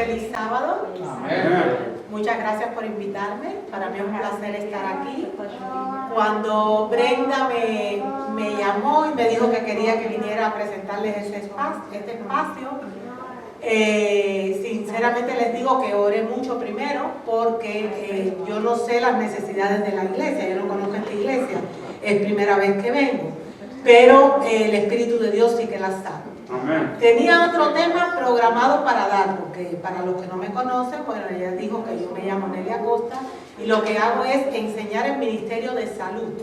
feliz sábado. Amén. Muchas gracias por invitarme. Para mí es un placer estar aquí. Cuando Brenda me llamó y me dijo que quería que viniera a presentarles este espacio, sinceramente les digo que oré mucho primero porque yo no sé las necesidades de la iglesia, yo no conozco esta iglesia, es primera vez que vengo, pero el Espíritu de Dios sí que la sabe. Amén. Tenía otro tema programado para dar, porque para los que no me conocen, bueno, ella dijo que yo me llamo Nelia Costa y lo que hago es enseñar el ministerio de salud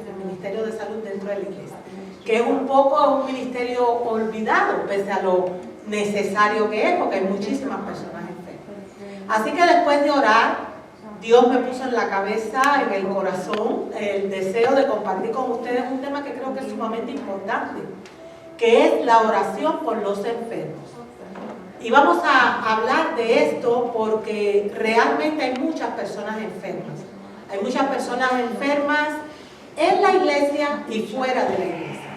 dentro de la iglesia, que es un poco un ministerio olvidado, pese a lo necesario que es, porque hay muchísimas personas enfermas. Así que después de orar, Dios me puso en la cabeza, en el corazón, el deseo de compartir con ustedes un tema que creo que es sumamente importante, que es la oración por los enfermos. Y vamos a hablar de esto porque realmente hay muchas personas enfermas. Hay muchas personas enfermas en la iglesia y fuera de la iglesia.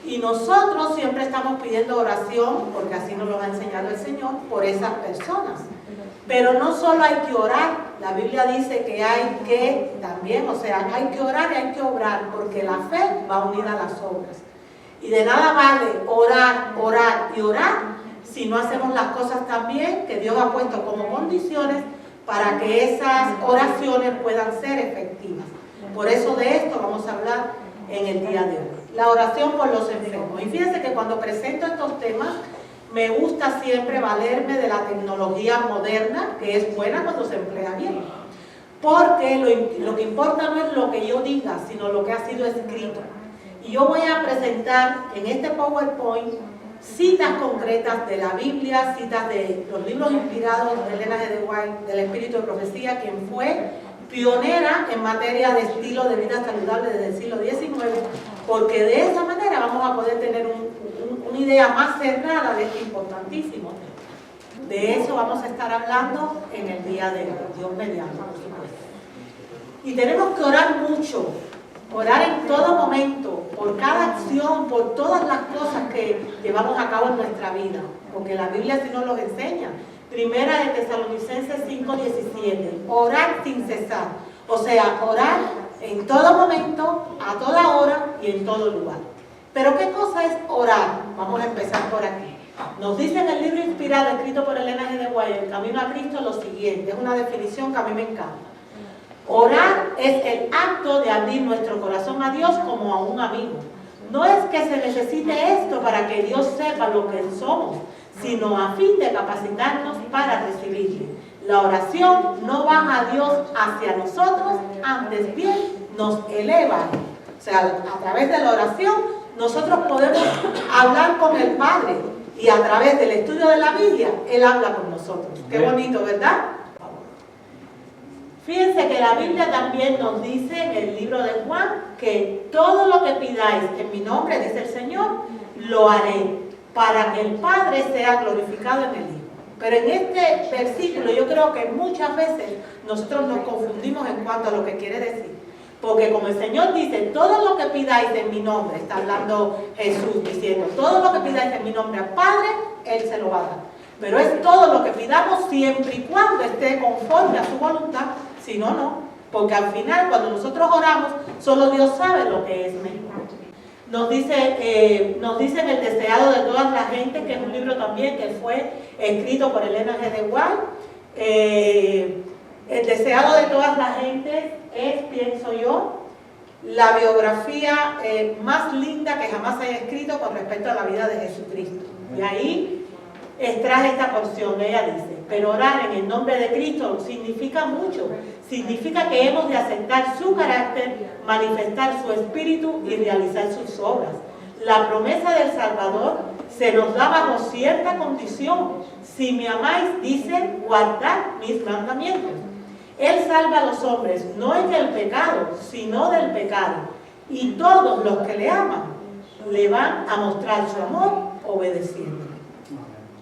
Y nosotros siempre estamos pidiendo oración, porque así nos lo ha enseñado el Señor, por esas personas. Pero no solo hay que orar, la Biblia dice que hay que también, o sea, hay que orar y hay que obrar, porque la fe va unida a las obras. Y de nada vale orar, orar y orar si no hacemos las cosas también que Dios ha puesto como condiciones para que esas oraciones puedan ser efectivas. Por eso de esto vamos a hablar en el día de hoy. La oración por los enfermos. Y fíjense que cuando presento estos temas, me gusta siempre valerme de la tecnología moderna, que es buena cuando se emplea bien. Porque lo que importa no es lo que yo diga, sino lo que ha sido escrito. Y yo voy a presentar en este PowerPoint citas concretas de la Biblia, citas de los libros inspirados de Ellen G. White, del Espíritu de Profecía, quien fue pionera en materia de estilo de vida saludable desde el siglo XIX, porque de esa manera vamos a poder tener una idea más cerrada de este importantísimo tema. De eso vamos a estar hablando en el día de hoy, Dios mediante, por supuesto. Y tenemos que orar mucho. Orar en todo momento, por cada acción, por todas las cosas que llevamos a cabo en nuestra vida, porque la Biblia sí nos los enseña. Primera de Tesalonicenses 5:17, orar sin cesar, o sea, orar en todo momento, a toda hora y en todo lugar. Pero ¿qué cosa es orar? Vamos a empezar por aquí. Nos dice en el libro inspirado, escrito por Ellen G. White, El Camino a Cristo, lo siguiente, es una definición que a mí me encanta. Orar es el acto de abrir nuestro corazón a Dios como a un amigo. No es que se necesite esto para que Dios sepa lo que somos, sino a fin de capacitarnos para recibirle. La oración no baja a Dios hacia nosotros, antes bien nos eleva. O sea, a través de la oración nosotros podemos hablar con el Padre y a través del estudio de la Biblia, Él habla con nosotros. Qué bonito, ¿verdad? Fíjense que la Biblia también nos dice en el libro de Juan que todo lo que pidáis en mi nombre, dice el Señor, lo haré para que el Padre sea glorificado en el Hijo. Pero en este versículo yo creo que muchas veces nosotros nos confundimos en cuanto a lo que quiere decir. Porque como el Señor dice, todo lo que pidáis en mi nombre, está hablando Jesús diciendo, todo lo que pidáis en mi nombre al Padre, Él se lo va a dar. Pero es todo lo que pidamos siempre y cuando esté conforme a su voluntad. Si no, no, porque al final cuando nosotros oramos, solo Dios sabe lo que es mejor. Nos dice en El Deseado de Todas las Gentes, que es un libro también que fue escrito por Ellen G. White. El Deseado de Todas las Gentes es, pienso yo, la biografía más linda que jamás haya escrito con respecto a la vida de Jesucristo. Y ahí extrae esta porción, ella dice, pero orar en el nombre de Cristo significa mucho, significa que hemos de aceptar su carácter, manifestar su espíritu y realizar sus obras. La promesa del Salvador se nos da bajo cierta condición. Si me amáis, dice, guardad mis mandamientos. Él salva a los hombres, no es del pecado, sino del pecado. Y todos los que le aman, le van a mostrar su amor obedeciendo.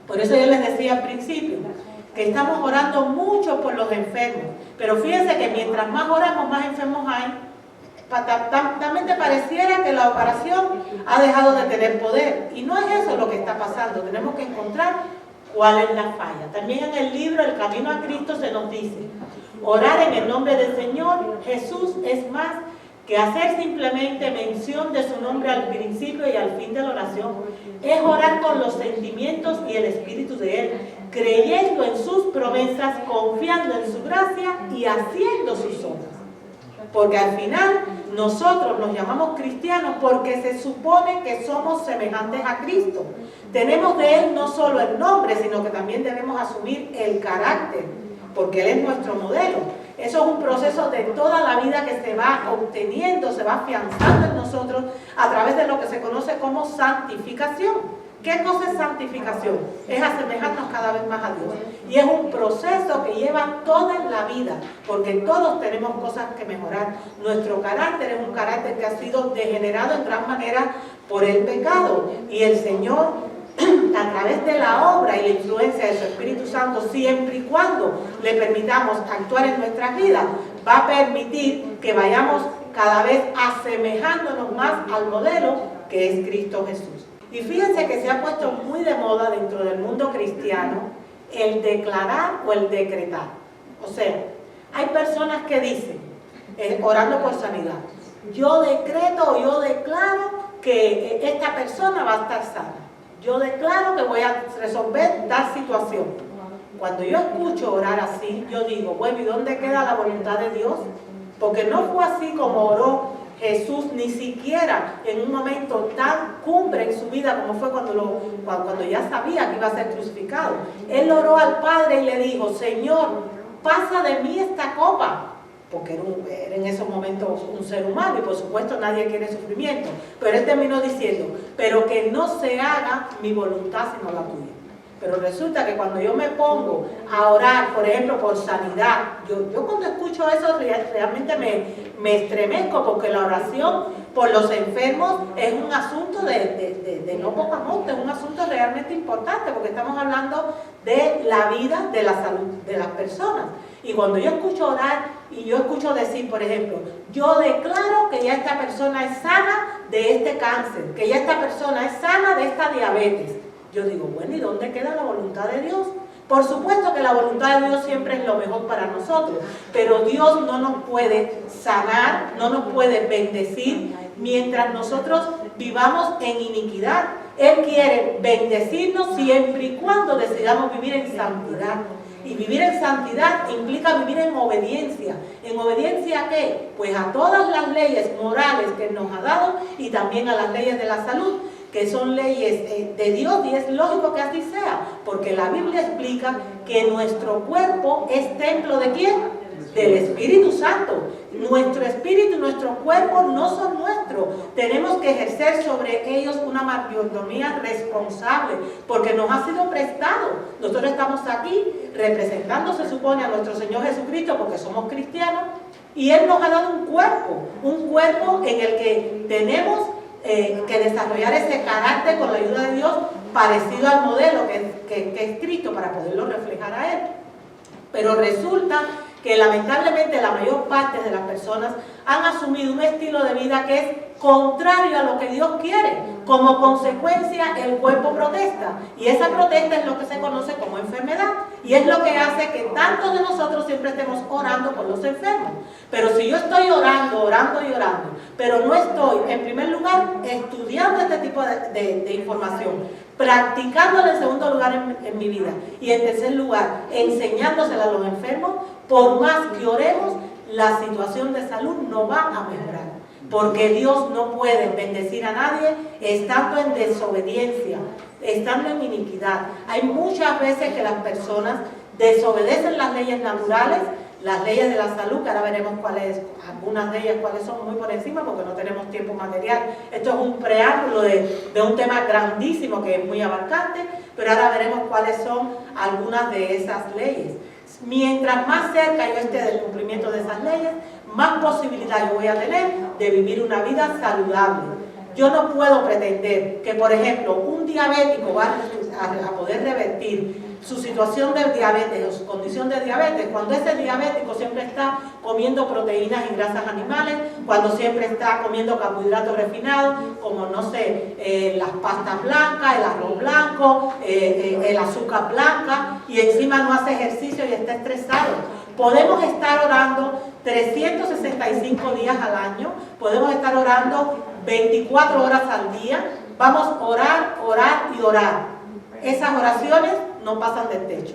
Por eso yo les decía al principio, que estamos orando mucho por los enfermos. Pero fíjense que mientras más oramos, más enfermos hay. También te pareciera que la oración ha dejado de tener poder. Y no es eso lo que está pasando. Tenemos que encontrar cuál es la falla. También en el libro El Camino a Cristo se nos dice, orar en el nombre del Señor Jesús es más que hacer simplemente mención de su nombre al principio y al fin de la oración. Es orar con los sentimientos y el espíritu de Él, creyendo en sus promesas, confiando en su gracia y haciendo sus obras. Porque al final nosotros nos llamamos cristianos porque se supone que somos semejantes a Cristo. Tenemos de Él no solo el nombre, sino que también debemos asumir el carácter, porque Él es nuestro modelo. Eso es un proceso de toda la vida que se va obteniendo, se va afianzando en nosotros a través de lo que se conoce como santificación. ¿Qué cosa es santificación? Es asemejarnos cada vez más a Dios. Y es un proceso que lleva toda la vida, porque todos tenemos cosas que mejorar. Nuestro carácter es un carácter que ha sido degenerado en gran manera por el pecado. Y el Señor, a través de la obra y la influencia de su Espíritu Santo, siempre y cuando le permitamos actuar en nuestras vidas, va a permitir que vayamos cada vez asemejándonos más al modelo que es Cristo Jesús. Y fíjense que se ha puesto muy de moda dentro del mundo cristiano el declarar o el decretar. O sea, hay personas que dicen, orando por sanidad, yo decreto o yo declaro que esta persona va a estar sana. Yo declaro que voy a resolver tal situación. Cuando yo escucho orar así, yo digo, bueno, ¿y dónde queda la voluntad de Dios? Porque no fue así como oró Jesús, ni siquiera en un momento tan cumbre en su vida como fue cuando ya sabía que iba a ser crucificado. Él oró al Padre y le dijo, Señor, pasa de mí esta copa. Porque era en esos momentos un ser humano y por supuesto nadie quiere sufrimiento. Pero él terminó diciendo, pero que no se haga mi voluntad sino la tuya. Pero resulta que cuando yo me pongo a orar, por ejemplo, por sanidad, yo cuando escucho eso realmente me estremezco, porque la oración por los enfermos es un asunto de no poca monta, es un asunto realmente importante, porque estamos hablando de la vida, de la salud de las personas. Y cuando yo escucho orar y yo escucho decir, por ejemplo, yo declaro que ya esta persona es sana de este cáncer, que ya esta persona es sana de esta diabetes. Yo digo, bueno, ¿y dónde queda la voluntad de Dios? Por supuesto que la voluntad de Dios siempre es lo mejor para nosotros, pero Dios no nos puede sanar, no nos puede bendecir mientras nosotros vivamos en iniquidad. Él quiere bendecirnos siempre y cuando decidamos vivir en santidad. Y vivir en santidad implica vivir en obediencia. ¿En obediencia a qué? Pues a todas las leyes morales que nos ha dado y también a las leyes de la salud, que son leyes de Dios, y es lógico que así sea, porque la Biblia explica que nuestro cuerpo es templo ¿de quién? Del Espíritu Santo. Nuestro espíritu y nuestro cuerpo no son nuestros. Tenemos que ejercer sobre ellos una mayordomía responsable, porque nos ha sido prestado. Nosotros estamos aquí representando, se supone, a nuestro Señor Jesucristo, porque somos cristianos, y Él nos ha dado un cuerpo en el que tenemos que desarrollar ese carácter con la ayuda de Dios, parecido al modelo que es Cristo, para poderlo reflejar a Él. Pero resulta que lamentablemente la mayor parte de las personas han asumido un estilo de vida que es contrario a lo que Dios quiere. Como consecuencia, el cuerpo protesta, y esa protesta es lo que se conoce como enfermedad, y es lo que hace que tantos de nosotros siempre estemos orando por los enfermos. Pero si yo estoy orando, pero no estoy, en primer lugar, estudiando este tipo de información, practicándola en segundo lugar en mi vida, y en tercer lugar, enseñándosela a los enfermos, por más que oremos, la situación de salud no va a mejorar. Porque Dios no puede bendecir a nadie estando en desobediencia, estando en iniquidad. Hay muchas veces que las personas desobedecen las leyes naturales, las leyes de la salud, que ahora veremos cuáles, algunas de ellas cuáles son, muy por encima, porque no tenemos tiempo material. Esto es un preámbulo de un tema grandísimo que es muy abarcante, pero ahora veremos cuáles son algunas de esas leyes. Mientras más cerca yo esté del cumplimiento de esas leyes, más posibilidad yo voy a tener de vivir una vida saludable. Yo no puedo pretender que, por ejemplo, un diabético va a poder revertir su situación de diabetes o su condición de diabetes, cuando ese diabético siempre está comiendo proteínas y grasas animales, cuando siempre está comiendo carbohidratos refinados, como no sé, las pastas blancas, el arroz blanco, el azúcar blanca, y encima no hace ejercicio y está estresado. Podemos estar orando 365 días al año, podemos estar orando 24 horas al día, vamos a orar, orar y orar. Esas oraciones no pasan del techo,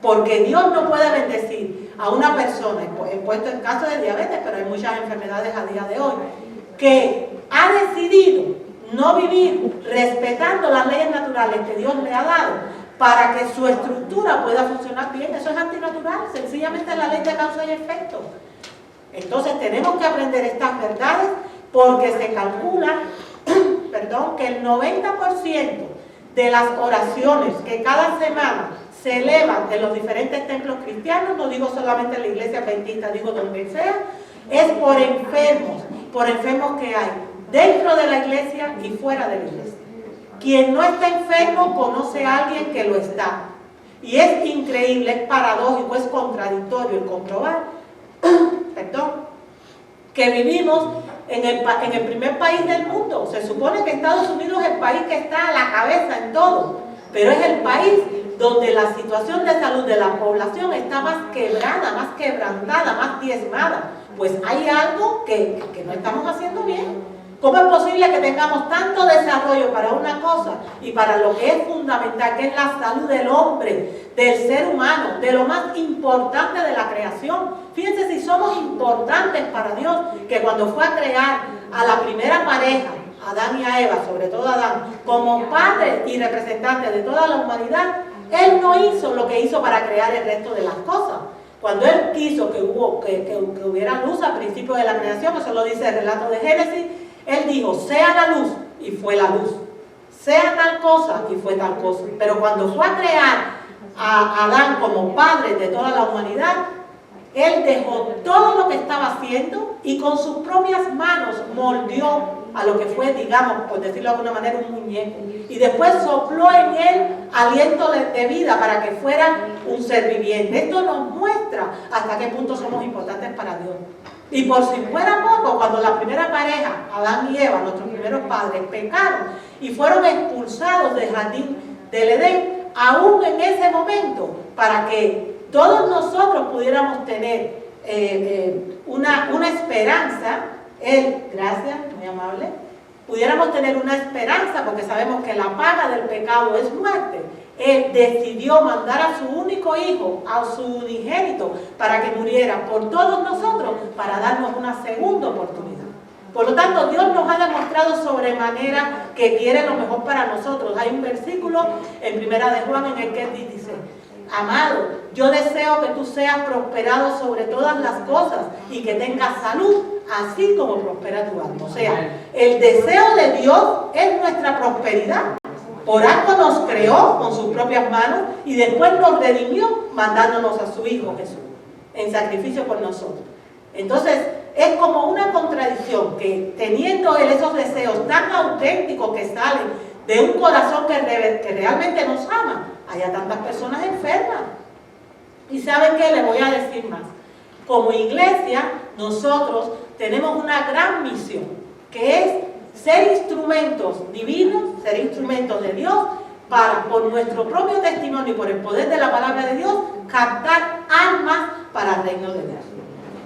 porque Dios no puede bendecir a una persona, he puesto el caso de diabetes, pero hay muchas enfermedades a día de hoy, que ha decidido no vivir respetando las leyes naturales que Dios le ha dado, para que su estructura pueda funcionar bien. Eso es antinatural, sencillamente la ley de causa y efecto. Entonces tenemos que aprender estas verdades, porque se calcula que el 90% de las oraciones que cada semana se elevan en los diferentes templos cristianos, no digo solamente en la iglesia adventista, digo donde sea, es por enfermos que hay dentro de la iglesia y fuera de la iglesia. Quien no está enfermo conoce a alguien que lo está. Y es increíble, es paradójico, es contradictorio el comprobar que vivimos en el primer país del mundo. Se supone que Estados Unidos es el país que está a la cabeza en todo, pero es el país donde la situación de salud de la población está más quebrada, más quebrantada, más diezmada. Pues hay algo que no estamos haciendo bien. ¿Cómo es posible que tengamos tanto desarrollo para una cosa y para lo que es fundamental, que es la salud del hombre, del ser humano, de lo más importante de la creación? Fíjense si somos importantes para Dios, que cuando fue a crear a la primera pareja, a Adán y a Eva, sobre todo a Adán, como padre y representante de toda la humanidad, Él no hizo lo que hizo para crear el resto de las cosas. Cuando Él quiso que hubiera luz al principio de la creación, eso lo dice el relato de Génesis, Él dijo, sea la luz, y fue la luz. Sea tal cosa, y fue tal cosa. Pero cuando fue a crear a Adán como padre de toda la humanidad, Él dejó todo lo que estaba haciendo y con sus propias manos moldeó a lo que fue, digamos, por decirlo de alguna manera, un muñeco. Y después sopló en él aliento de vida para que fuera un ser viviente. Esto nos muestra hasta qué punto somos importantes para Dios. Y por si fuera poco, cuando la primera pareja, Adán y Eva, nuestros primeros padres, pecaron y fueron expulsados del jardín del Edén, aún en ese momento, para que todos nosotros pudiéramos tener una esperanza, gracias, muy amable, pudiéramos tener una esperanza, porque sabemos que la paga del pecado es muerte. Él decidió mandar a su único hijo, a su unigénito, para que muriera por todos nosotros, para darnos una segunda oportunidad. Por lo tanto, Dios nos ha demostrado sobremanera que quiere lo mejor para nosotros. Hay un versículo en Primera de Juan en el que dice, amado, yo deseo que tú seas prosperado sobre todas las cosas y que tengas salud, así como prospera tu alma. O sea, el deseo de Dios es nuestra prosperidad. Por algo nos creó con sus propias manos y después nos redimió mandándonos a su Hijo Jesús en sacrificio por nosotros. Entonces, es como una contradicción que teniendo Él esos deseos tan auténticos que salen de un corazón que realmente nos ama, haya tantas personas enfermas. Y ¿saben qué? Les voy a decir más. Como iglesia, nosotros tenemos una gran misión, que es ser instrumentos divinos, ser instrumentos de Dios, para, por nuestro propio testimonio y por el poder de la palabra de Dios, captar almas para el reino de Dios.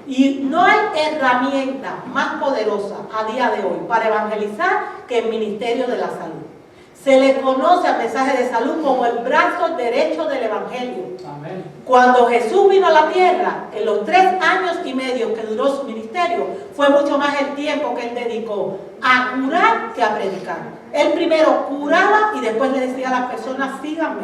Y no hay herramienta más poderosa a día de hoy para evangelizar que el ministerio de la salud. Se le conoce al mensaje de salud como el brazo derecho del Evangelio. Amén. Cuando Jesús vino a la tierra, en los 3 años y medio que duró su ministerio, fue mucho más el tiempo que Él dedicó a curar que a predicar. Él primero curaba y después le decía a las personas, síganme.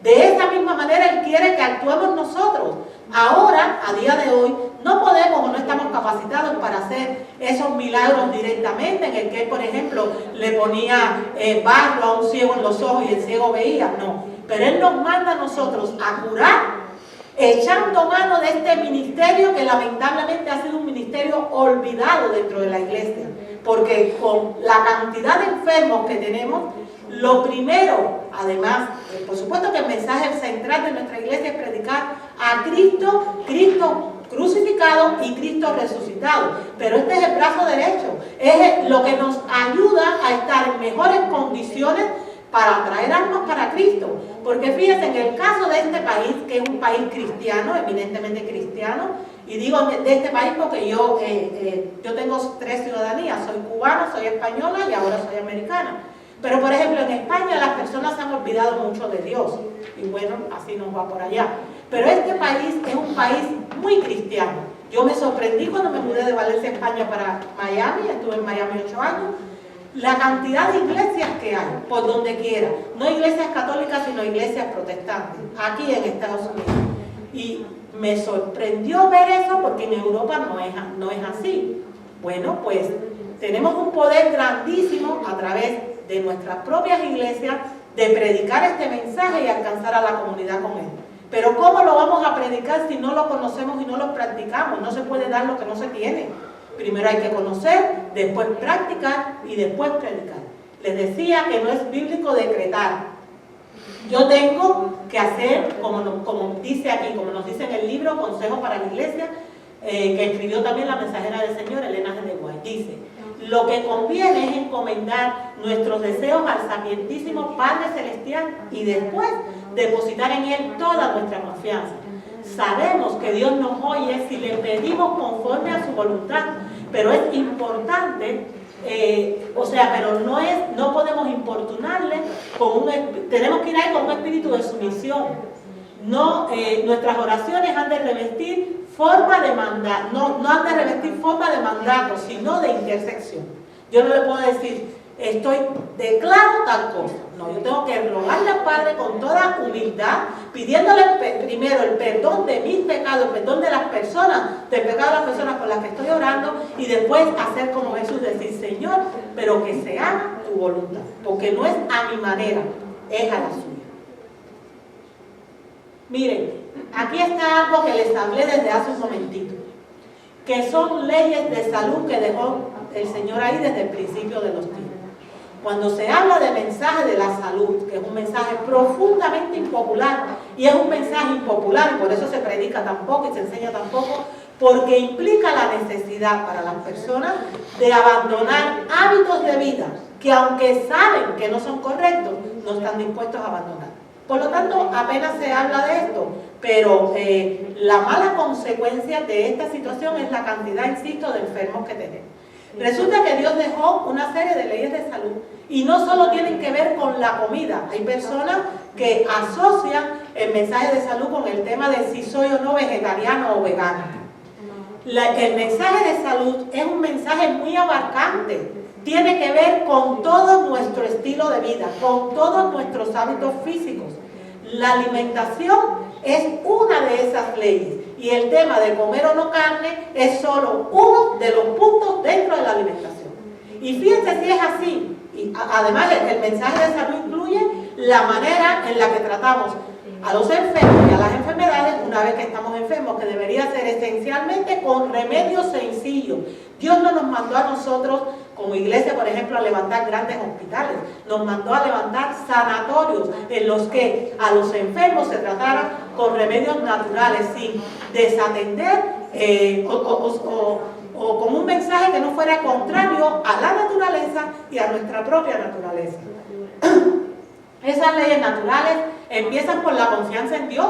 De esa misma manera Él quiere que actuemos nosotros. Ahora, a día de hoy, no podemos o no estamos capacitados para hacer esos milagros directamente, en el que Él, por ejemplo, le ponía barro a un ciego en los ojos y el ciego veía. No, pero Él nos manda a nosotros a curar, echando mano de este ministerio que lamentablemente ha sido un ministerio olvidado dentro de la iglesia. Porque con la cantidad de enfermos que tenemos, Lo primero, además, por supuesto que el mensaje central de nuestra iglesia es predicar a Cristo, Cristo crucificado y Cristo resucitado. Pero este es el brazo derecho, es lo que nos ayuda a estar en mejores condiciones para atraer almas para Cristo. Porque fíjense, en el caso de este país, que es un país cristiano, eminentemente cristiano, y digo de este país porque yo tengo 3 ciudadanías, soy cubana, soy española y ahora soy americana. Pero por ejemplo en España las personas se han olvidado mucho de Dios, y bueno, así nos va por allá. Pero este país es un país muy cristiano. Yo me sorprendí cuando me mudé de Valencia, España para Miami, estuve en Miami 8 años, la cantidad de iglesias que hay, por donde quiera. No iglesias católicas, sino iglesias protestantes, aquí en Estados Unidos. Y me sorprendió ver eso porque en Europa no es así. Bueno, pues tenemos un poder grandísimo a través de nuestras propias iglesias de predicar este mensaje y alcanzar a la comunidad con él. Pero ¿cómo lo vamos a predicar si no lo conocemos y no lo practicamos? No se puede dar lo que no se tiene. Primero hay que conocer, después practicar y después predicar. Les decía que no es bíblico decretar. Yo tengo que hacer, como dice aquí, como nos dice en el libro Consejo para la Iglesia, que escribió también la mensajera del Señor, Elena G. de White. Dice: lo que conviene es encomendar nuestros deseos al sapientísimo Padre Celestial y después depositar en Él toda nuestra confianza. Sabemos que Dios nos oye si le pedimos conforme a su voluntad, pero es importante, pero no podemos importunarle tenemos que ir ahí con un espíritu de sumisión. Nuestras oraciones han de revestir forma de mandato, no han de revestir forma de mandato, sino de intersección. Yo no le puedo decir, declaro tal cosa. No, yo tengo que rogarle al Padre con toda humildad, pidiéndole primero el perdón de mis pecados, el perdón de las personas, del pecado de las personas con las que estoy orando, y después hacer como Jesús, decir: Señor, pero que se haga tu voluntad, porque no es a mi manera, es a la suya. Miren, aquí está algo que les hablé desde hace un momentito, que son leyes de salud que dejó el Señor ahí desde el principio de los tiempos. Cuando se habla de mensaje de la salud, que es un mensaje profundamente impopular, y es un mensaje impopular, y por eso se predica tan poco y se enseña tan poco, porque implica la necesidad para las personas de abandonar hábitos de vida que, aunque saben que no son correctos, no están dispuestos a abandonar. Por lo tanto, apenas se habla de esto, pero la mala consecuencia de esta situación es la cantidad, insisto, de enfermos que tenemos. Resulta que Dios dejó una serie de leyes de salud y no solo tienen que ver con la comida. Hay personas que asocian el mensaje de salud con el tema de si soy o no vegetariano o vegano. El mensaje de salud es un mensaje muy abarcante. Tiene que ver con todo nuestro estilo de vida, con todos nuestros hábitos físicos. La alimentación es una de esas leyes. Y el tema de comer o no carne es solo uno de los puntos dentro de la alimentación. Y fíjense si es así. Y además el mensaje de salud incluye la manera en la que tratamos a los enfermos y a las enfermedades una vez que estamos enfermos, que debería ser esencialmente con remedios sencillos. Dios no nos mandó a nosotros como iglesia, por ejemplo, a levantar grandes hospitales. Nos mandó a levantar sanatorios en los que a los enfermos se tratara con remedios naturales, sin desatender o con un mensaje que no fuera contrario a la naturaleza y a nuestra propia naturaleza. Esas leyes naturales empiezan por la confianza en Dios.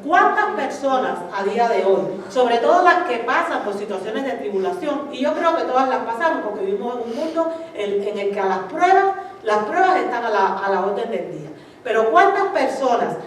¿Cuántas personas a día de hoy, sobre todo las que pasan por situaciones de tribulación, y yo creo que todas las pasamos porque vivimos en un mundo en el que las pruebas están a la orden del día, pero cuántas personas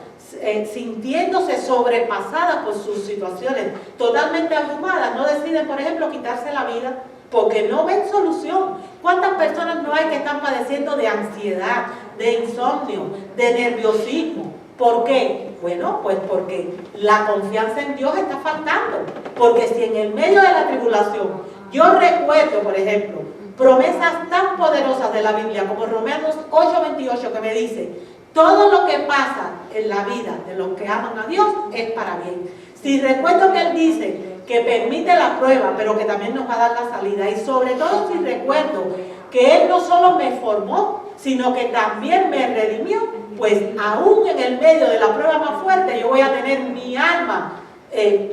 sintiéndose sobrepasadas por sus situaciones, totalmente abrumadas, no deciden, por ejemplo, quitarse la vida porque no ven solución? ¿Cuántas personas no hay que están padeciendo de ansiedad, de insomnio, de nerviosismo? ¿Por qué? Bueno, pues porque la confianza en Dios está faltando. Porque si en el medio de la tribulación yo recuerdo, por ejemplo, promesas tan poderosas de la Biblia como Romanos 8:28, que me dice: todo lo que pasa en la vida de los que aman a Dios es para bien. Si recuerdo que Él dice que permite la prueba, pero que también nos va a dar la salida, y sobre todo si recuerdo que Él no solo me formó, sino que también me redimió, pues aún en el medio de la prueba más fuerte yo voy a tener mi alma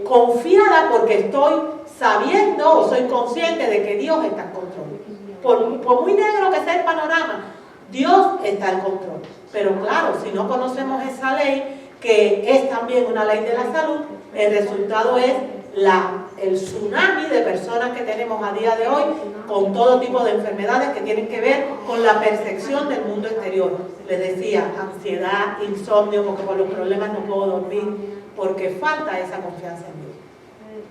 confiada porque estoy sabiendo o soy consciente de que Dios está en control. Por muy negro que sea el panorama, Dios está en control. Pero claro, si no conocemos esa ley, que es también una ley de la salud, el resultado es el tsunami de personas que tenemos a día de hoy con todo tipo de enfermedades que tienen que ver con la percepción del mundo exterior. Les decía, ansiedad, insomnio, porque por los problemas no puedo dormir, porque falta esa confianza en Dios.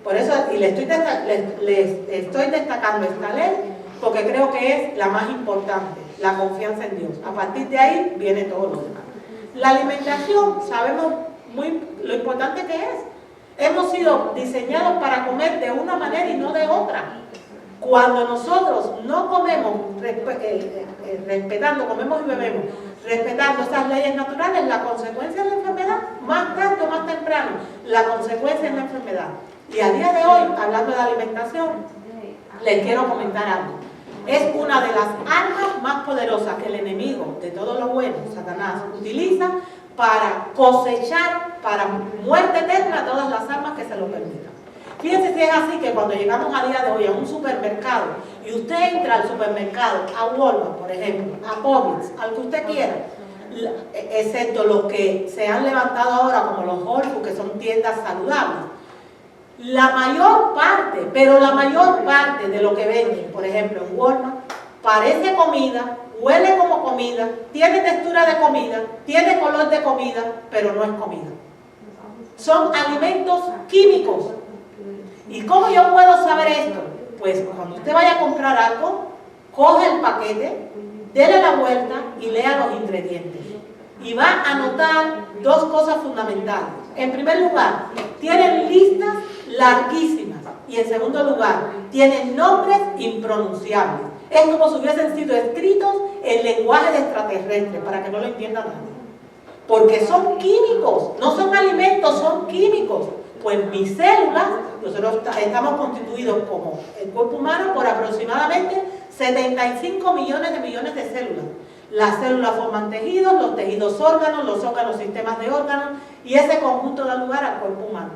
Por eso, y les estoy destacando esta ley, porque creo que es la más importante, la confianza en Dios. A partir de ahí viene todo lo demás. La alimentación, sabemos lo importante que es. Hemos sido diseñados para comer de una manera y no de otra. Cuando nosotros no comemos respetando, comemos y bebemos, respetando esas leyes naturales, la consecuencia es la enfermedad, más tarde o más temprano, la consecuencia es la enfermedad. Y a día de hoy, hablando de alimentación, les quiero comentar algo. Es una de las armas más poderosas que el enemigo de todo lo bueno, Satanás, utiliza para cosechar, para muerte eterna, todas las armas que se lo permitan. Fíjense si es así que cuando llegamos a día de hoy a un supermercado y usted entra al supermercado, a Walmart, por ejemplo, a Publix, al que usted quiera, excepto los que se han levantado ahora como los Whole Foods, que son tiendas saludables, la mayor parte, pero la mayor parte de lo que venden, por ejemplo en Walmart, parece comida, huele como comida, tiene textura de comida, tiene color de comida, pero no es comida. Son alimentos químicos. ¿Y cómo yo puedo saber esto? Pues cuando usted vaya a comprar algo, coge el paquete, déle la vuelta y lea los ingredientes. Y va a notar dos cosas fundamentales. En primer lugar, tienen listas larguísimas. Y en segundo lugar, tienen nombres impronunciables. Es como si hubiesen sido escritos en lenguaje de extraterrestres, para que no lo entienda nadie. Porque son químicos, no son alimentos, son químicos. Pues mis células, nosotros estamos constituidos como el cuerpo humano por aproximadamente 75 millones de células. Las células forman tejidos, los tejidos órganos, los órganos sistemas de órganos, y ese conjunto da lugar al cuerpo humano.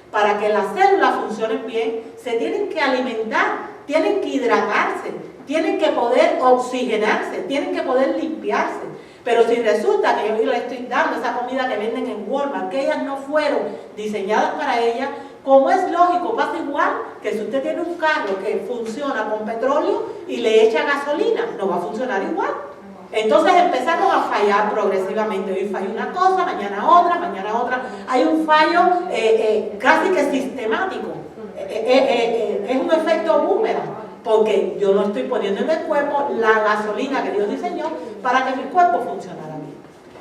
Para que las células funcionen bien, se tienen que alimentar, tienen que hidratarse, tienen que poder oxigenarse, tienen que poder limpiarse. Pero si resulta que yo le estoy dando esa comida que venden en Walmart, que ellas no fueron diseñadas para ellas, como es lógico, pasa igual que si usted tiene un carro que funciona con petróleo y le echa gasolina, no va a funcionar igual. Entonces empezamos a fallar progresivamente. Hoy falla una cosa, mañana otra. Hay un fallo casi que sistemático. Es un efecto boomerang, porque yo no estoy poniendo en el cuerpo la gasolina que Dios diseñó para que mi cuerpo funcionara bien.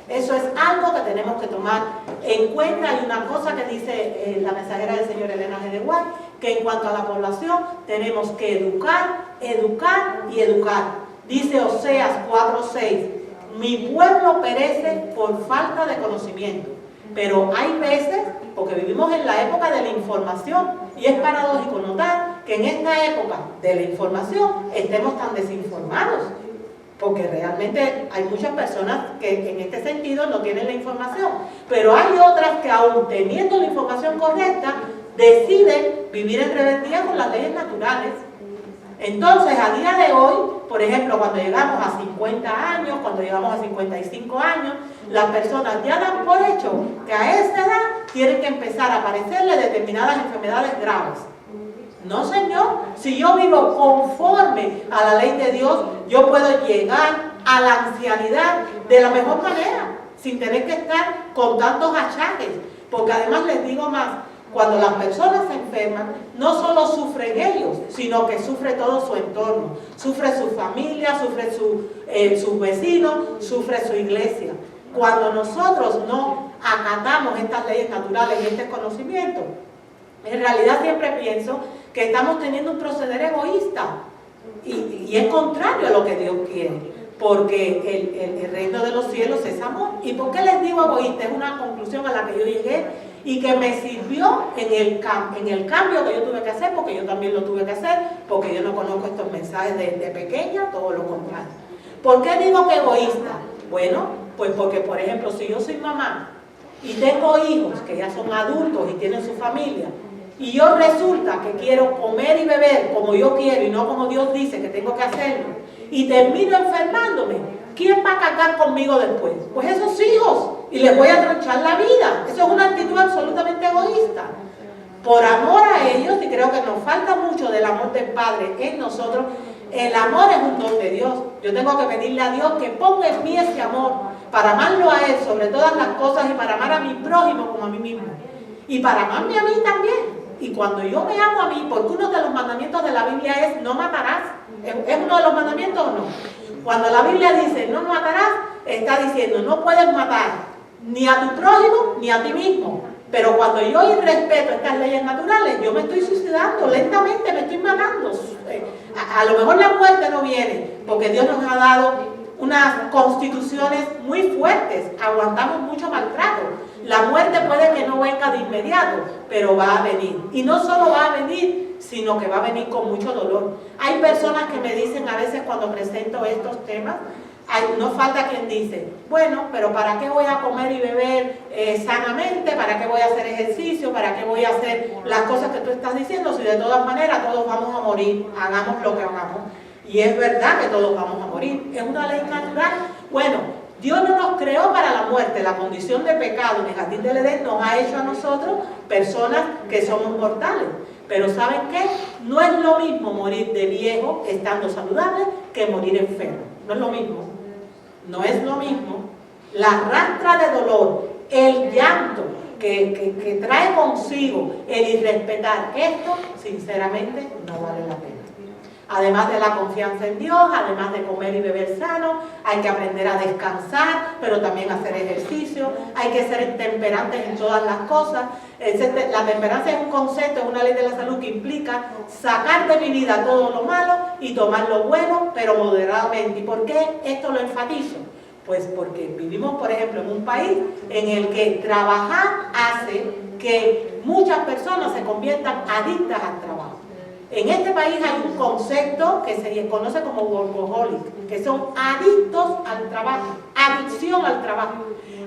Eso es algo que tenemos que tomar en cuenta. Hay una cosa que dice la mensajera del Señor Elena G. de White, que en cuanto a la población tenemos que educar, educar y educar. Dice Oseas 4:6, mi pueblo perece por falta de conocimiento. Pero hay veces, porque vivimos en la época de la información, y es paradójico notar que en esta época de la información estemos tan desinformados, porque realmente hay muchas personas que en este sentido no tienen la información, pero hay otras que aún teniendo la información correcta, deciden vivir en rebeldía con las leyes naturales. Entonces, a día de hoy, por ejemplo, cuando llegamos a 50 años, cuando llegamos a 55 años, las personas ya dan por hecho que a esa edad tienen que empezar a aparecerle determinadas enfermedades graves. No, señor, si yo vivo conforme a la ley de Dios, yo puedo llegar a la ancianidad de la mejor manera, sin tener que estar con tantos achaques. Porque además les digo más, cuando las personas se enferman, no solo sufren ellos, sino que sufre todo su entorno. Sufre su familia, sufre sus vecinos, sufre su iglesia. Cuando nosotros no acatamos estas leyes naturales y este conocimiento, en realidad siempre pienso que estamos teniendo un proceder egoísta y es contrario a lo que Dios quiere, porque el reino de los cielos es amor. ¿Y por qué les digo egoísta? Es una conclusión a la que yo llegué y que me sirvió en el cambio que yo tuve que hacer, porque yo también lo tuve que hacer, porque yo no conozco estos mensajes de pequeña, todo lo contrario. ¿Por qué digo que egoísta? Bueno, pues porque, por ejemplo, si yo soy mamá y tengo hijos que ya son adultos y tienen su familia, y yo resulta que quiero comer y beber como yo quiero y no como Dios dice que tengo que hacerlo, y termino enfermándome, ¿quién va a cargar conmigo después? Pues esos hijos, y les voy a tronchar la vida. Eso es una actitud absolutamente egoísta. Por amor a ellos, y creo que nos falta mucho del amor del Padre en nosotros, el amor es un don de Dios. Yo tengo que pedirle a Dios que ponga en mí ese amor para amarlo a Él sobre todas las cosas y para amar a mi prójimo como a mí mismo. Y para amarme a mí también. Y cuando yo me amo a mí, porque uno de los mandamientos de la Biblia es no matarás. ¿Es uno de los mandamientos o no? Cuando la Biblia dice no matarás, está diciendo no puedes matar ni a tu prójimo ni a ti mismo. Pero cuando yo irrespeto estas leyes naturales, yo me estoy suicidando, lentamente me estoy matando. A lo mejor la muerte no viene, porque Dios nos ha dado unas constituciones muy fuertes, aguantamos mucho maltrato. La muerte puede que no venga de inmediato, pero va a venir. Y no solo va a venir, sino que va a venir con mucho dolor. Hay personas que me dicen a veces cuando presento estos temas, no falta quien dice, bueno, pero ¿para qué voy a comer y beber sanamente? ¿Para qué voy a hacer ejercicio? ¿Para qué voy a hacer las cosas que tú estás diciendo? Si de todas maneras todos vamos a morir, hagamos lo que hagamos. Y es verdad que todos vamos a morir, es una ley natural. Bueno, Dios no nos creó para la muerte, la condición de pecado en el jardín del Edén nos ha hecho a nosotros personas que somos mortales. Pero ¿saben qué? No es lo mismo morir de viejo estando saludable que morir enfermo. No es lo mismo. No es lo mismo. La rastra de dolor, el llanto que trae consigo el irrespetar esto, sinceramente no vale la pena. Además de la confianza en Dios, además de comer y beber sano, hay que aprender a descansar, pero también hacer ejercicio, hay que ser temperantes en todas las cosas. La temperancia es un concepto, es una ley de la salud que implica sacar de mi vida todo lo malo y tomar lo bueno, pero moderadamente. ¿Y por qué esto lo enfatizo? Pues porque vivimos, por ejemplo, en un país en el que trabajar hace que muchas personas se conviertan adictas al trabajo. En este país hay un concepto que se conoce como workaholic, que son adictos al trabajo, adicción al trabajo.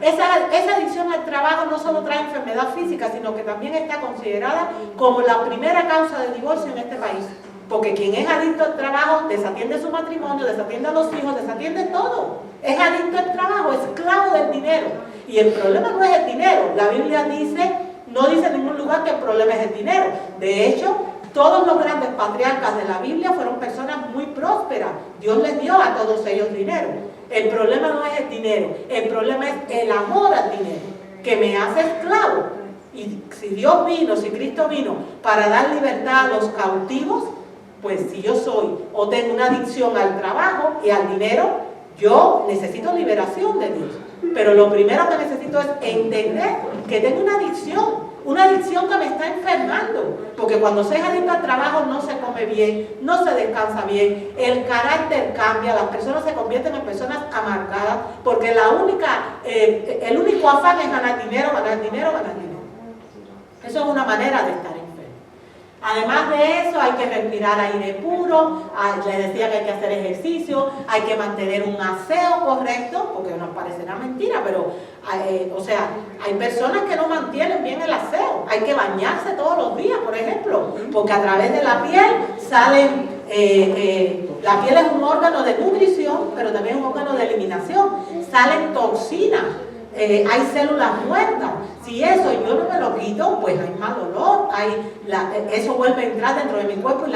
Esa adicción al trabajo no solo trae enfermedad física, sino que también está considerada como la primera causa de divorcio en este país. Porque quien es adicto al trabajo desatiende su matrimonio, desatiende a los hijos, desatiende todo. Es adicto al trabajo, esclavo del dinero. Y el problema no es el dinero. La Biblia no dice en ningún lugar que el problema es el dinero. De hecho, todos los grandes patriarcas de la Biblia fueron personas muy prósperas. Dios les dio a todos ellos dinero. El problema no es el dinero, el problema es el amor al dinero, que me hace esclavo. Y si Dios vino, si Cristo vino para dar libertad a los cautivos, pues si yo soy o tengo una adicción al trabajo y al dinero, yo necesito liberación de Dios. Pero lo primero que necesito es entender que tengo una adicción que me está enfermando, porque cuando se es adicto al trabajo no se come bien, no se descansa bien, el carácter cambia, las personas se convierten en personas amargadas, porque el único afán es ganar dinero, ganar dinero, ganar dinero. Eso es una manera de estar enfermo. Además de eso, hay que respirar aire puro, les decía que hay que hacer ejercicio, hay que mantener un aseo correcto, porque nos parecerá mentira, pero hay personas que no mantienen bien el aseo. Hay que bañarse todos los días, por ejemplo, porque a través de la piel salen, la piel es un órgano de nutrición, pero también un órgano de eliminación, salen toxinas. Hay células muertas. Si eso yo no me lo quito, pues hay mal olor, eso vuelve a entrar dentro de mi cuerpo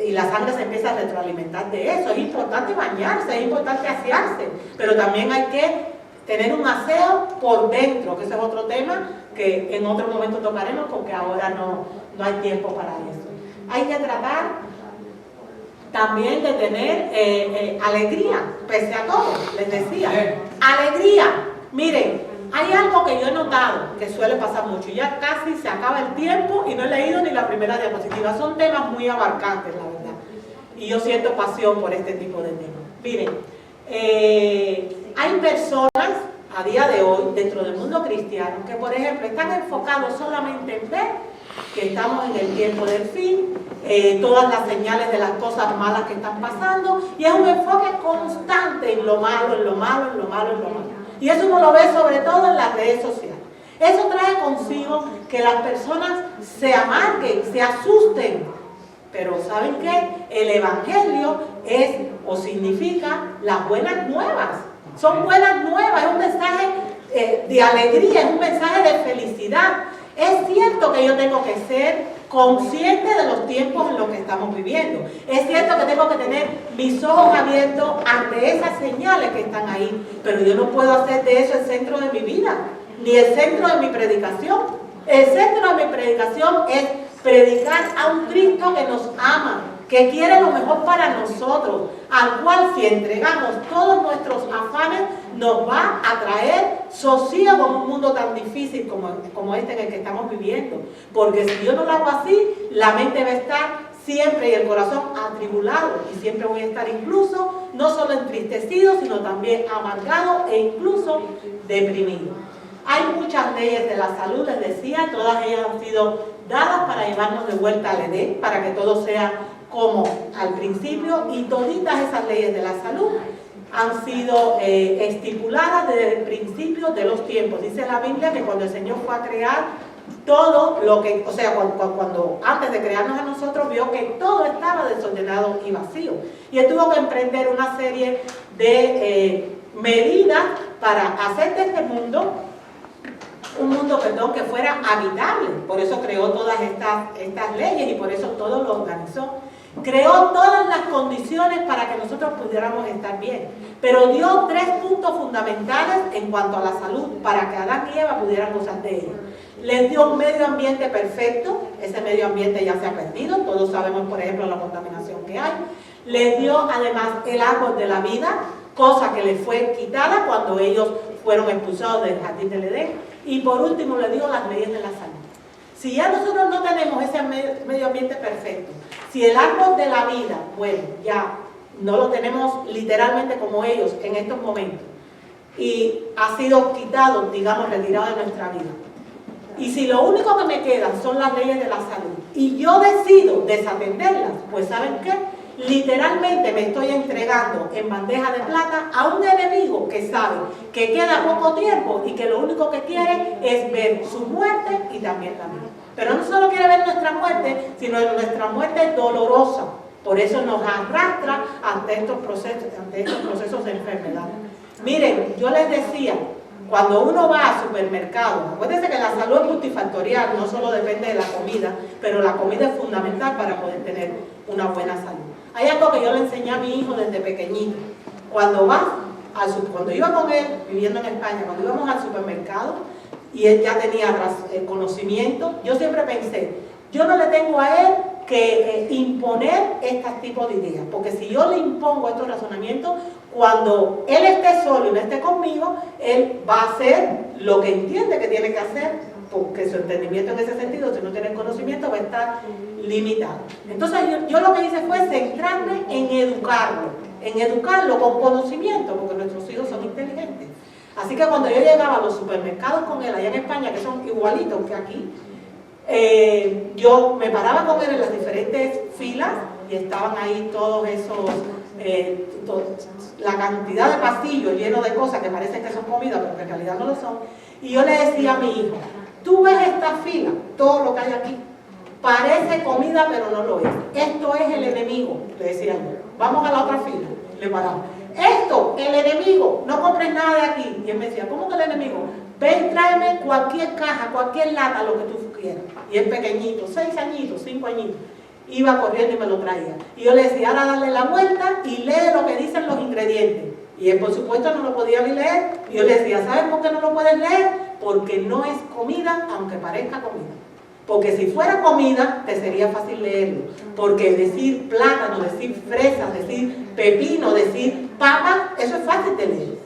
y la sangre se empieza a retroalimentar de eso. Es importante bañarse, es importante asearse, pero también hay que tener un aseo por dentro, que ese es otro tema que en otro momento tocaremos, porque ahora no hay tiempo para eso. Hay que tratar también de tener alegría, pese a todo, les decía, alegría. Miren, hay algo que yo he notado que suele pasar mucho, ya casi se acaba el tiempo y no he leído ni la primera diapositiva. Son temas muy abarcantes, la verdad, y yo siento pasión por este tipo de temas. Miren, hay personas a día de hoy dentro del mundo cristiano que, por ejemplo, están enfocados solamente en ver que estamos en el tiempo del fin, todas las señales de las cosas malas que están pasando, y es un enfoque constante en lo malo, en lo malo, en lo malo, en lo malo. Y eso uno lo ve sobre todo en las redes sociales. Eso trae consigo que las personas se amarguen, se asusten. Pero ¿saben qué? El Evangelio es o significa las buenas nuevas. Son buenas nuevas, es un mensaje de alegría, es un mensaje de felicidad. Es cierto que yo tengo que ser consciente de los tiempos en los que estamos viviendo. Es cierto que tengo que tener mis ojos abiertos ante esas señales que están ahí, pero yo no puedo hacer de eso el centro de mi vida, ni el centro de mi predicación. El centro de mi predicación es predicar a un Cristo que nos ama, que quiere lo mejor para nosotros, al cual si entregamos todos nuestros afanes, nos va a traer sosiego en un mundo tan difícil como este en el que estamos viviendo. Porque si yo no lo hago así, la mente va a estar siempre y el corazón atribulado, y siempre voy a estar incluso, no solo entristecido, sino también amargado e incluso deprimido. Hay muchas leyes de la salud, les decía, todas ellas han sido dadas para llevarnos de vuelta al Edén, para que todo sea como al principio, y toditas esas leyes de la salud han sido estipuladas desde el principio de los tiempos. Dice la Biblia que cuando el Señor fue a crear todo lo que, o sea, cuando antes de crearnos a nosotros, vio que todo estaba desordenado y vacío. Y él tuvo que emprender una serie de medidas para hacer de este mundo un mundo, que fuera habitable. Por eso creó todas estas leyes y por eso todo lo organizó. Creó todas las condiciones para que nosotros pudiéramos estar bien. Pero dio 3 puntos fundamentales en cuanto a la salud para que Adán y Eva pudieran gozar de ellos. Les dio un medio ambiente perfecto. Ese medio ambiente ya se ha perdido. Todos sabemos, por ejemplo, la contaminación que hay. Les dio además el árbol de la vida, cosa que les fue quitada cuando ellos fueron expulsados del jardín del Edén. Y por último les dio las leyes de la salud. Si ya nosotros no tenemos ese medio ambiente perfecto, si el árbol de la vida, bueno, ya no lo tenemos literalmente como ellos en estos momentos, y ha sido quitado, digamos, retirado de nuestra vida, y si lo único que me quedan son las leyes de la salud, y yo decido desatenderlas, pues ¿saben qué? Literalmente me estoy entregando en bandeja de plata a un enemigo que sabe que queda poco tiempo y que lo único que quiere es ver su muerte y también la mía. Pero no solo quiere ver nuestra muerte, sino nuestra muerte dolorosa. Por eso nos arrastra ante estos procesos de enfermedad. Miren, yo les decía, cuando uno va al supermercado, acuérdense que la salud es multifactorial, no solo depende de la comida, pero la comida es fundamental para poder tener una buena salud. Hay algo que yo le enseñé a mi hijo desde pequeñito. Cuando iba con él, viviendo en España, cuando íbamos al supermercado, y él ya tenía conocimiento, yo siempre pensé, yo no le tengo a él que imponer este tipo de ideas, porque si yo le impongo estos razonamientos, cuando él esté solo y no esté conmigo, él va a hacer lo que entiende que tiene que hacer, porque su entendimiento en ese sentido, si no tiene conocimiento, va a estar limitado. Entonces yo lo que hice fue centrarme en educarlo con conocimiento, porque nuestros hijos son inteligentes. Así que cuando yo llegaba a los supermercados con él allá en España, que son igualitos que aquí, yo me paraba con él en las diferentes filas y estaban ahí todos esos, la cantidad de pasillos llenos de cosas que parecen que son comida, pero que en realidad no lo son. Y yo le decía a mi hijo, tú ves esta fila, todo lo que hay aquí, parece comida pero no lo es. Esto es el enemigo, le decía yo. Vamos a la otra fila, le paramos. Esto, el enemigo, no compres nada de aquí. Y él me decía, ¿cómo que el enemigo? Ven, tráeme cualquier caja, cualquier lata, lo que tú quieras. Y él pequeñito, 6 añitos, 5 añitos, iba corriendo y me lo traía. Y yo le decía, ahora dale la vuelta y lee lo que dicen los ingredientes. Y él, por supuesto, no lo podía ni leer. Y yo le decía, ¿sabes por qué no lo puedes leer? Porque no es comida, aunque parezca comida. Porque si fuera comida, te sería fácil leerlo. Porque decir plátano, decir fresa, decir pepino, decir papa, eso es fácil de leer.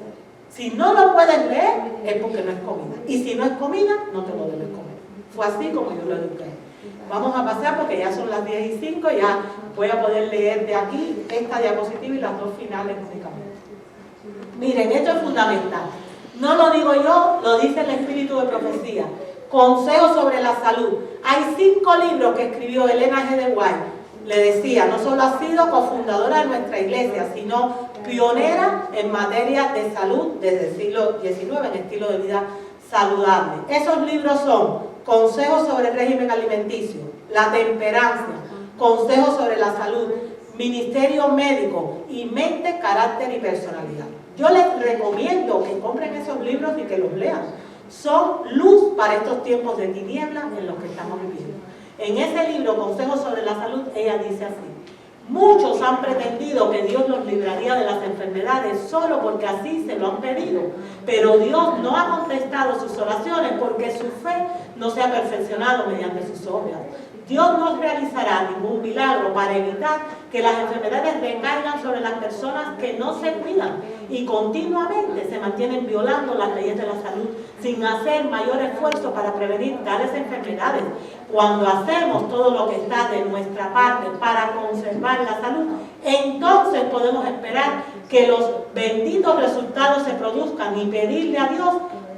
Si no lo puedes leer, es porque no es comida. Y si no es comida, no te lo debes comer. Fue así como yo lo eduqué. Vamos a pasar porque ya son las 10:05, ya voy a poder leer de aquí esta diapositiva y las 2 finales únicamente. Miren, esto es fundamental. No lo digo yo, lo dice el Espíritu de Profecía. Consejos sobre la salud. Hay 5 libros que escribió Elena G. de White. Le decía, no solo ha sido cofundadora de nuestra iglesia, sino pionera en materia de salud desde el siglo XIX en estilo de vida saludable. Esos libros son Consejos sobre el régimen alimenticio, La temperancia, Consejos sobre la salud, Ministerio médico y Mente, carácter y personalidad. Yo les recomiendo que compren esos libros y que los lean. Son luz para estos tiempos de tinieblas en los que estamos viviendo. En ese libro, Consejos sobre la salud, ella dice así: muchos han pretendido que Dios los libraría de las enfermedades solo porque así se lo han pedido, pero Dios no ha contestado sus oraciones porque su fe no se ha perfeccionado mediante sus obras. Dios no realizará ningún milagro para evitar que las enfermedades recaigan sobre las personas que no se cuidan y continuamente se mantienen violando las leyes de la salud sin hacer mayor esfuerzo para prevenir tales enfermedades. Cuando hacemos todo lo que está de nuestra parte para conservar la salud, entonces podemos esperar que los benditos resultados se produzcan y pedirle a Dios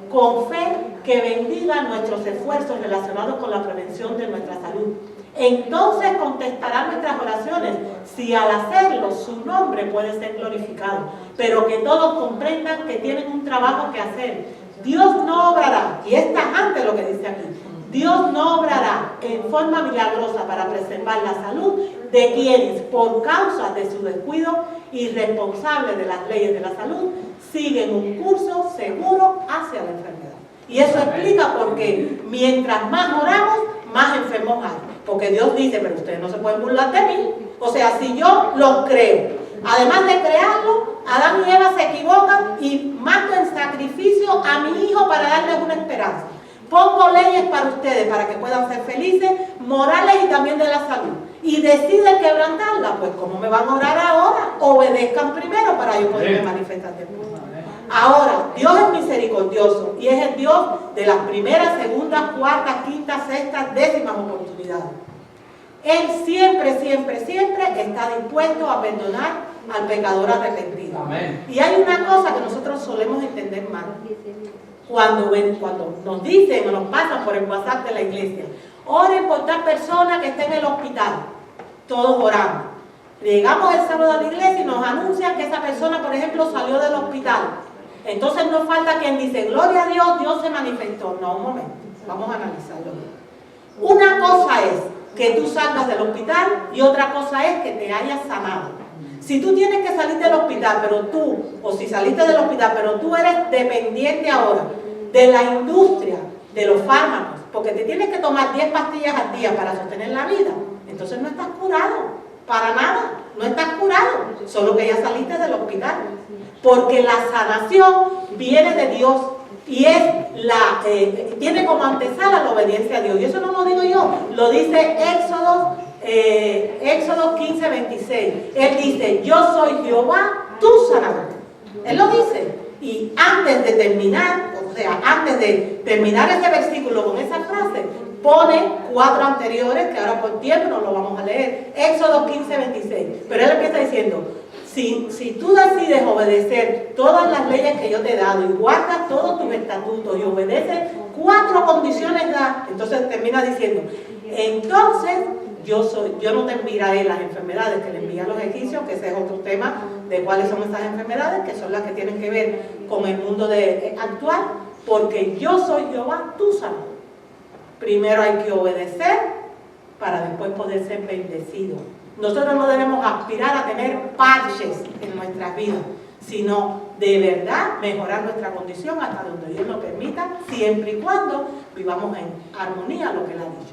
con fe que bendiga nuestros esfuerzos relacionados con la prevención de nuestra salud. Entonces contestará nuestras oraciones si al hacerlo su nombre puede ser glorificado, pero que todos comprendan que tienen un trabajo que hacer. Dios no obrará, y es tajante lo que dice aquí, Dios no obrará en forma milagrosa para preservar la salud de quienes, por causa de su descuido irresponsable de las leyes de la salud, siguen un curso seguro hacia la enfermedad. Y eso explica por qué mientras más oramos, más enfermos hay. Porque Dios dice, pero ustedes no se pueden burlar de mí. O sea, si yo los creo, además de crearlo, Adán y Eva se equivocan y mato en sacrificio a mi hijo para darles una esperanza. Pongo leyes para ustedes, para que puedan ser felices, morales y también de la salud. Y deciden quebrantarla, pues ¿cómo me van a orar ahora? Obedezcan primero para yo poderme manifestar después. Ahora, Dios es misericordioso y es el Dios de las primeras, segundas, cuartas, quintas, sextas, décimas oportunidades. Él siempre, siempre, siempre está dispuesto a perdonar al pecador arrepentido. Amén. Y hay una cosa que nosotros solemos entender mal. Cuando nos dicen o nos pasan por el WhatsApp de la iglesia, oren por tal persona que esté en el hospital. Todos oramos. Llegamos el sábado a la iglesia y nos anuncian que esa persona, por ejemplo, salió del hospital. Entonces no falta quien dice, gloria a Dios, Dios se manifestó. No, un momento, vamos a analizarlo. Una cosa es que tú salgas del hospital y otra cosa es que te hayas sanado. Si tú tienes que salir del hospital, pero tú, o si saliste del hospital, pero tú eres dependiente ahora de la industria, de los fármacos, porque te tienes que tomar 10 pastillas al día para sostener la vida, entonces no estás curado, para nada, no estás curado, solo que ya saliste del hospital. Porque la sanación viene de Dios y es tiene como antesala la obediencia a Dios. Y eso no lo digo yo, lo dice Éxodo 15:26. Él dice, yo soy Jehová, tu sanador. Él lo dice. Y antes de terminar, ese versículo con esa frase, pone 4 anteriores, que ahora por tiempo no lo vamos a leer. Éxodo 15:26. Pero él empieza diciendo, si tú decides obedecer todas las leyes que yo te he dado y guardas todos tus estatutos y obedeces 4 condiciones dadas, entonces termina diciendo, entonces yo no te enviaré las enfermedades que le envían los egipcios, que ese es otro tema de cuáles son esas enfermedades, que son las que tienen que ver con el mundo actual, porque yo soy Jehová, tu sanador. Primero hay que obedecer para después poder ser bendecido. Nosotros no debemos aspirar a tener parches en nuestras vidas, sino de verdad mejorar nuestra condición hasta donde Dios nos permita, siempre y cuando vivamos en armonía a lo que Él ha dicho.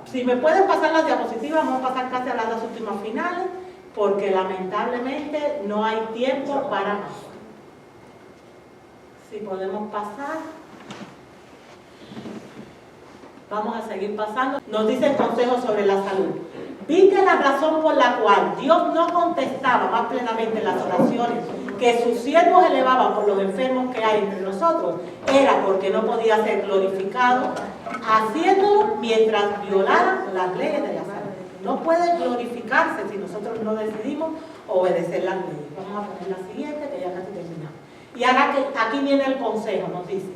Si me pueden pasar las diapositivas, vamos a pasar casi a las 2 últimas finales, porque lamentablemente no hay tiempo para más. Si podemos pasar. Vamos a seguir pasando. Nos dice el consejo sobre la salud. Vi que la razón por la cual Dios no contestaba más plenamente las oraciones que sus siervos elevaban por los enfermos que hay entre nosotros era porque no podía ser glorificado haciéndolo mientras violaran las leyes de la salud. No puede glorificarse si nosotros no decidimos obedecer las leyes. Vamos a poner la siguiente, que ya casi terminamos. Y ahora que aquí viene el consejo, nos dice,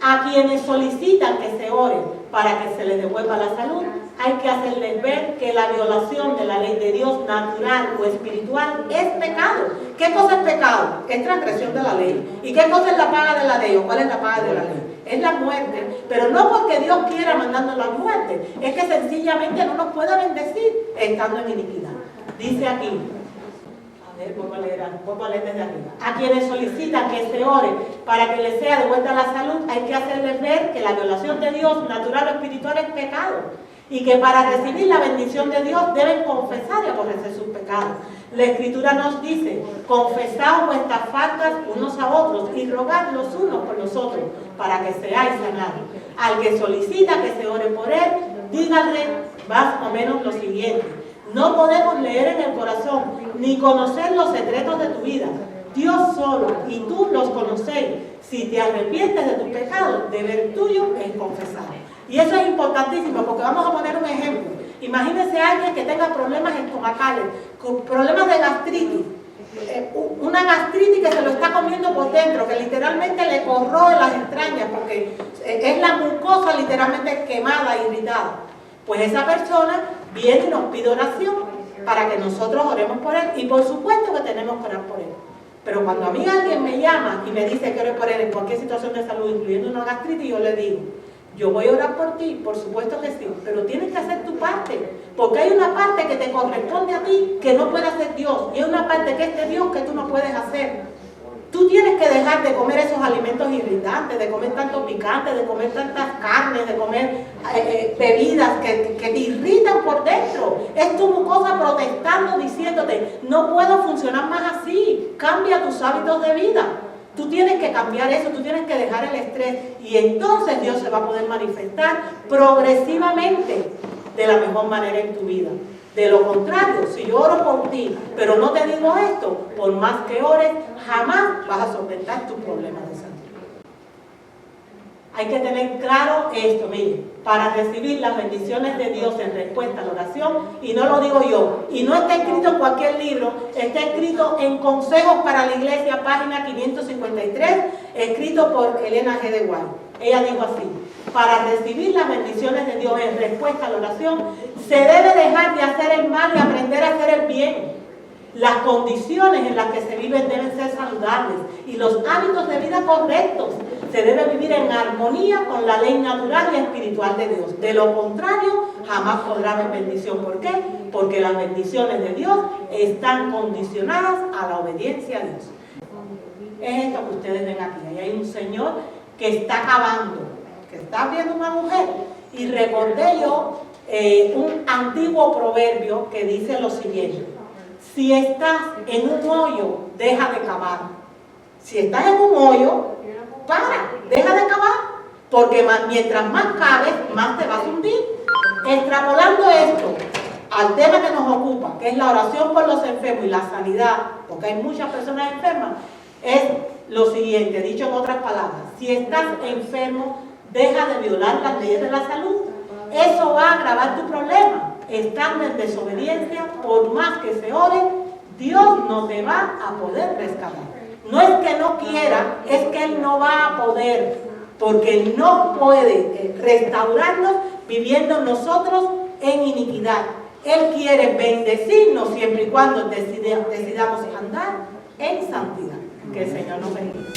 A quienes solicitan que se ore para que se les devuelva la salud, hay que hacerles ver que la violación de la ley de Dios natural o espiritual es pecado. ¿Qué cosa es pecado? Es transgresión de la ley. ¿Y qué cosa es la paga de la ley? ¿O cuál es la paga de la ley? Es la muerte, pero no porque Dios quiera mandando la muerte, es que sencillamente no nos puede bendecir estando en iniquidad. Dice aquí, vuelvo a leer desde arriba. A quienes solicitan que se ore para que les sea devuelta la salud, hay que hacerles ver que la violación de Dios, natural o espiritual, es pecado. Y que para recibir la bendición de Dios deben confesar y aborrecer sus pecados. La Escritura nos dice: confesaos vuestras faltas unos a otros y rogad los unos por los otros para que seáis sanados. Al que solicita que se ore por él, díganle más o menos lo siguiente: no podemos leer en el corazón ni conocer los secretos de tu vida. Dios solo y tú los conocéis. Si te arrepientes de tus pecados, deber tuyo es confesar. Y eso es importantísimo, porque vamos a poner un ejemplo. Imagínense a alguien que tenga problemas estomacales, con problemas de gastritis, una gastritis que se lo está comiendo por dentro, que literalmente le corroe las entrañas, porque es la mucosa literalmente quemada, irritada. Pues esa persona viene y nos pide oración para que nosotros oremos por él, y por supuesto que tenemos que orar por él. Pero cuando a mí alguien me llama y me dice que ore por él en cualquier situación de salud, incluyendo una gastritis, yo le digo: yo voy a orar por ti, por supuesto que sí, pero tienes que hacer tu parte, porque hay una parte que te corresponde a ti que no puede hacer Dios, y hay una parte que es de Dios que tú no puedes hacer. Tú tienes que dejar de comer esos alimentos irritantes, de comer tanto picante, de comer tantas carnes, de comer bebidas que te irritan por dentro. Es tu mucosa protestando, diciéndote: no puedo funcionar más así, cambia tus hábitos de vida. Tú tienes que cambiar eso, tú tienes que dejar el estrés, y entonces Dios se va a poder manifestar progresivamente de la mejor manera en tu vida. De lo contrario, si yo oro por ti, pero no te digo esto, por más que ores, jamás vas a solventar tus problemas de salud. Hay que tener claro esto, mire, para recibir las bendiciones de Dios en respuesta a la oración, y no lo digo yo, y no está escrito en cualquier libro, está escrito en Consejos para la Iglesia, página 553, escrito por Elena G. de White. Ella dijo así: para recibir las bendiciones de Dios en respuesta a la oración, se debe dejar de hacer el mal y aprender a hacer el bien. Las condiciones en las que se viven deben ser saludables y los hábitos de vida correctos. Se debe vivir en armonía con la ley natural y espiritual de Dios. De lo contrario, jamás podrá haber bendición. ¿Por qué? Porque las bendiciones de Dios están condicionadas a la obediencia a Dios. Es esto que ustedes ven aquí. Ahí hay un señor que está cavando, que está abriendo una mujer. Y recordé yo un antiguo proverbio que dice lo siguiente: si estás en un hoyo, deja de cavar. Si estás en un hoyo, deja de cavar, porque mientras más caves, más te vas a hundir. Extrapolando esto al tema que nos ocupa, que es la oración por los enfermos y la sanidad, porque hay muchas personas enfermas, es lo siguiente, dicho en otras palabras: si estás enfermo, deja de violar las leyes de la salud. Eso va a agravar tu problema. Estando en desobediencia, por más que se ore, Dios no te va a poder rescatar. No es que no quiera, es que Él no va a poder, porque no puede restaurarnos viviendo nosotros en iniquidad. Él quiere bendecirnos siempre y cuando decidamos andar en santidad. Que el Señor nos bendiga.